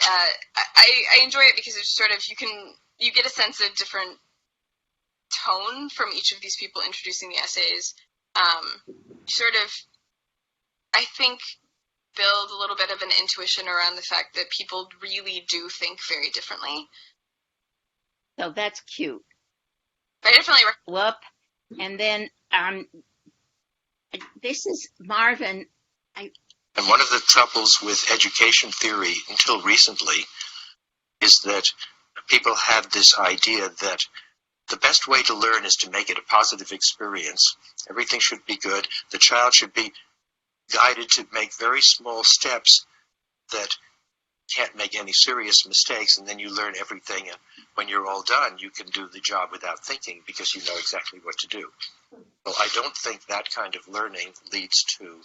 I enjoy it because it's sort of, you get a sense of different tone from each of these people introducing the essays. Sort of, I think, build a little bit of an intuition around the fact that people really do think very differently. So that's cute. But I definitely Whoop. And then this is Marvin. And one of the troubles with education theory until recently is that people have this idea that the best way to learn is to make it a positive experience. Everything should be good. The child should be guided to make very small steps that can't make any serious mistakes, and then you learn everything, and when you're all done, you can do the job without thinking because you know exactly what to do. Well, I don't think that kind of learning leads to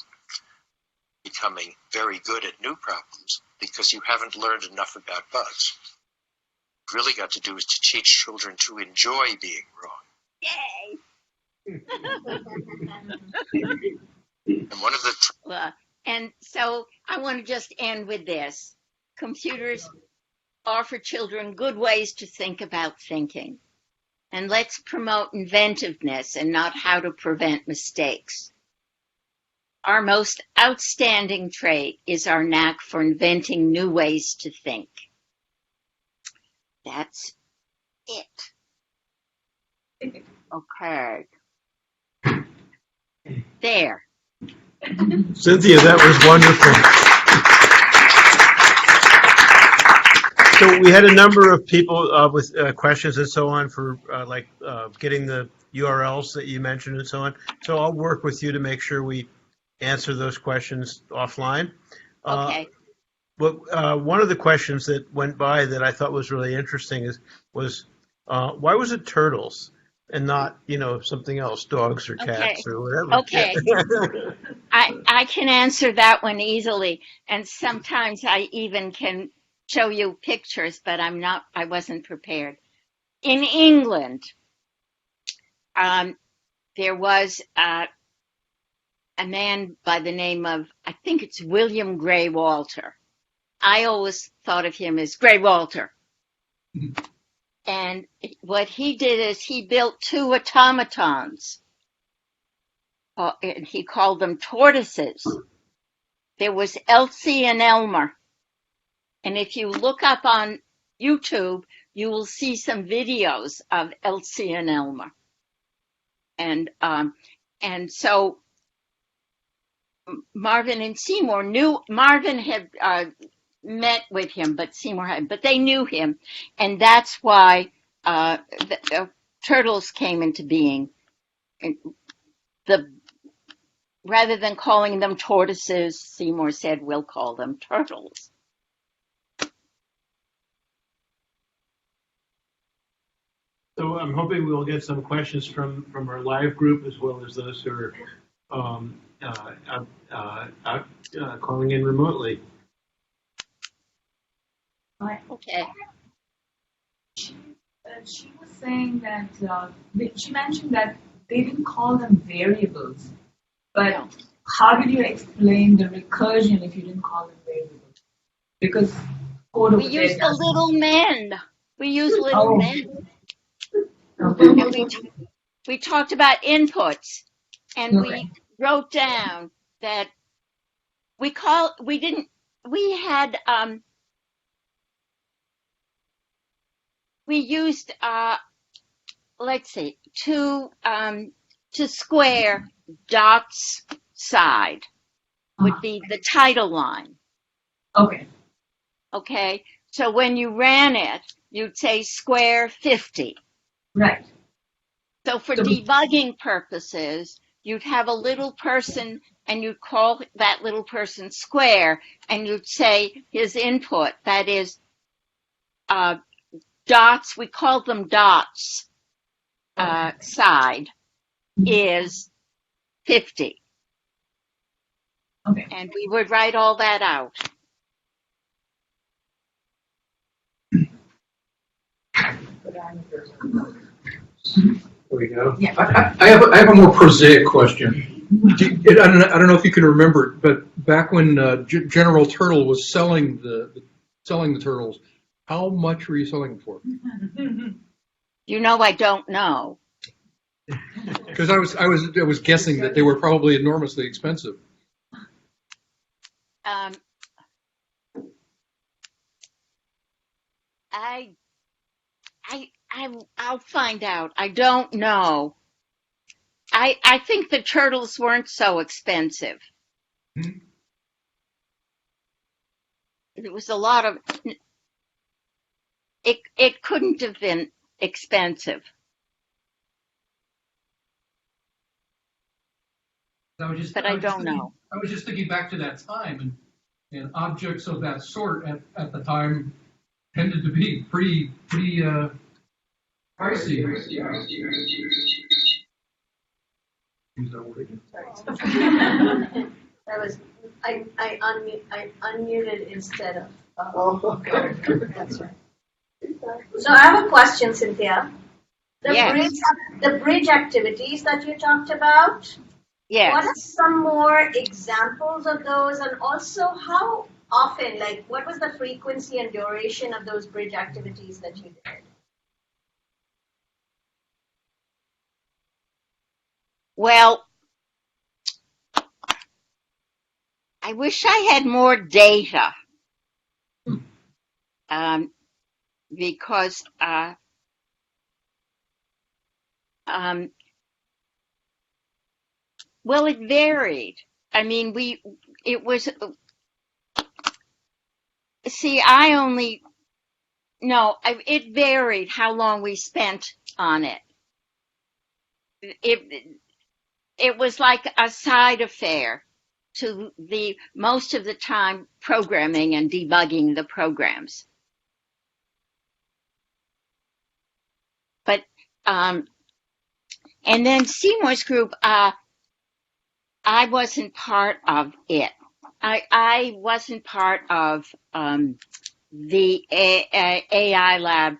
becoming very good at new problems because you haven't learned enough about bugs. What you've really got to do is to teach children to enjoy being wrong. Yay! And one of the And so I want to just end with this. Computers offer children good ways to think about thinking. And let's promote inventiveness and not how to prevent mistakes. Our most outstanding trait is our knack for inventing new ways to think. That's it. Okay. There. Cynthia, that was wonderful. So we had a number of people with questions and so on for getting the URLs that you mentioned and so on. So I'll work with you to make sure we answer those questions offline. Okay. But one of the questions that went by that I thought was really interesting was why was it turtles and not, something else, dogs or cats or whatever? Okay. I can answer that one easily, and sometimes I even can show you pictures, but I wasn't prepared. In England, there was a man by the name of, I think it's William Grey Walter. I always thought of him as Grey Walter. And what he did is he built two automatons. And he called them tortoises. There was Elsie and Elmer. And if you look up on YouTube, you will see some videos of Elsie and Elmer. And so Marvin and Seymour Marvin had met with him, but Seymour hadn't. But they knew him, and that's why the turtles came into being. Rather than calling them tortoises, Seymour said, "We'll call them turtles." So I'm hoping we'll get some questions from our live group as well as those who are calling in remotely. Okay. She was saying that she mentioned that they didn't call them variables, but how did you explain the recursion if you didn't call them variables? Because we use the little men. We use little men. Okay. And we talked about inputs, and we wrote down that we used let's see, to square dots side would be the title line. Okay. Okay. So when you ran it, you'd say square 50. Right. So for debugging purposes, you'd have a little person and you'd call that little person square and you'd say his input, that is dots, we called them dots, side is 50. Okay. And we would write all that out. There we go. Yeah. I have a more prosaic question. I don't know if you can remember, but back when General Turtle was selling the turtles, how much were you selling them for? I don't know. Because I was guessing that they were probably enormously expensive. I'll find out. I don't know. I think the turtles weren't so expensive. Hmm. It was a lot of. it couldn't have been expensive. But I don't know. I was just thinking back to that time, and objects of that sort at the time tended to be pretty pricey. Use that word again. That was I unmuted instead of. Okay. That's right. So I have a question, Cynthia. Yes. The bridge activities that you talked about. Yes. What are some more examples of those, and also how often, like what was the frequency and duration of those bridge activities that you did? Well, I wish I had more data. Because well, it varied. I mean, it was, see, it varied how long we spent on it. It was like a side affair to the most of the time programming and debugging the programs. But, and then Seymour's group, I wasn't part of it. I wasn't part of the AI lab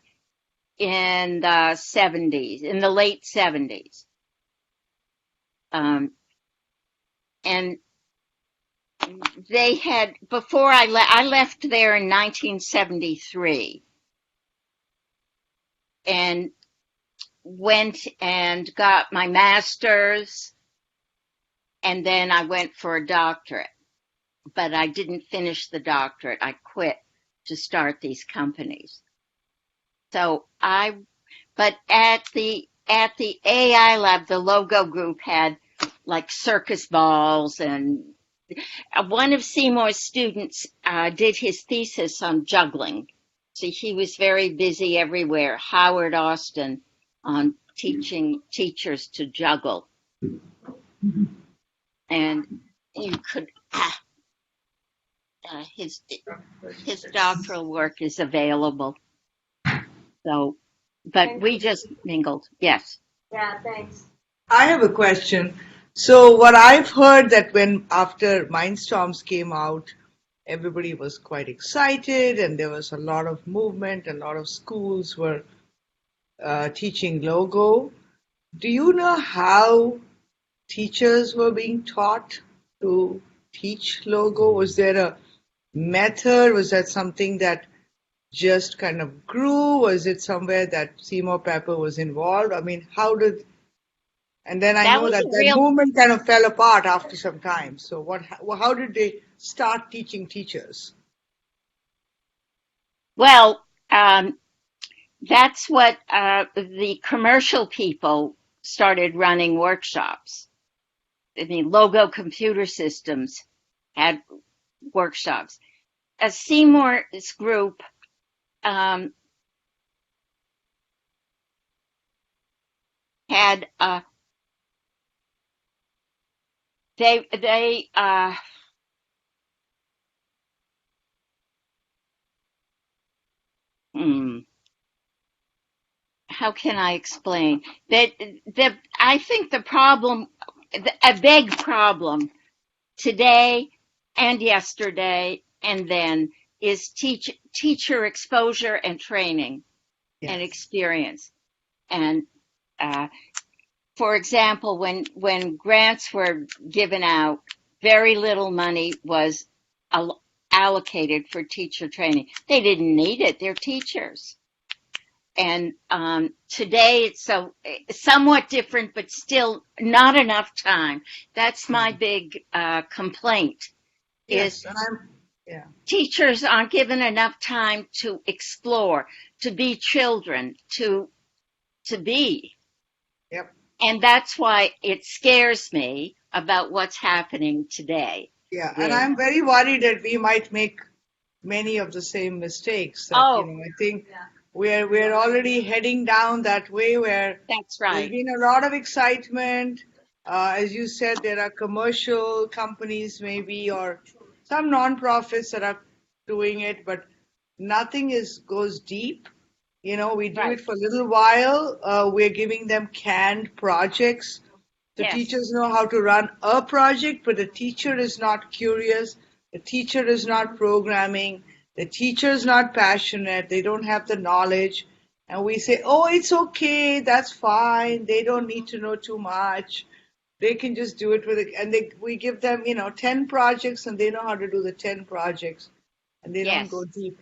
in the 70s, in the late 70s. And they had, before I left there in 1973 and went and got my master's. And then I went for a doctorate, but I didn't finish the doctorate. I quit to start these companies. So but at the AI lab, the logo group had like circus balls, and one of Seymour's students did his thesis on juggling. So he was very busy everywhere. Howard Austin on teaching teachers to juggle. And you could, his doctoral work is available. So, but we just mingled. Yes. Yeah, thanks. I have a question. So what I've heard that when after Mindstorms came out, everybody was quite excited and there was a lot of movement, a lot of schools were teaching logo. Do you know how teachers were being taught to teach logo? Was there a method? Was that something that just kind of grew? Was it somewhere that Seymour Papert was involved? I mean, and then I know that movement kind of fell apart after some time. So how did they start teaching teachers? Well, that's what the commercial people started running workshops. I mean, Logo Computer Systems had workshops. Seymour's group had how can I explain that? I think the problem, a big problem today and yesterday and then, is teacher exposure and training. Yes. And experience. And for example, when grants were given out, very little money was allocated for teacher training. They didn't need it. They're teachers. And today it's somewhat different, but still not enough time. That's my big complaint. Yes, teachers aren't given enough time to explore, to be children, to be. Yep. And that's why it scares me about what's happening today. Yeah, and I'm very worried that we might make many of the same mistakes. That, I think we're already heading down that way where That's there's right. been a lot of excitement. As you said, there are commercial companies maybe or some nonprofits that are doing it, but nothing goes deep. You know, we do Right. it for a little while. We're giving them canned projects. The Yes. teachers know how to run a project, but the teacher is not curious. The teacher is not programming. The teacher is not passionate. They don't have the knowledge. And we say, oh, it's okay. That's fine. They don't need to know too much. They can just do it with it. And we give them, 10 projects and they know how to do the 10 projects. And they don't Yes. go deep.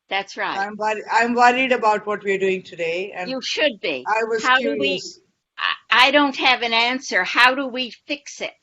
That's right. I'm worried about what we're doing today. And You should be. I was How curious. I don't have an answer. How do we fix it?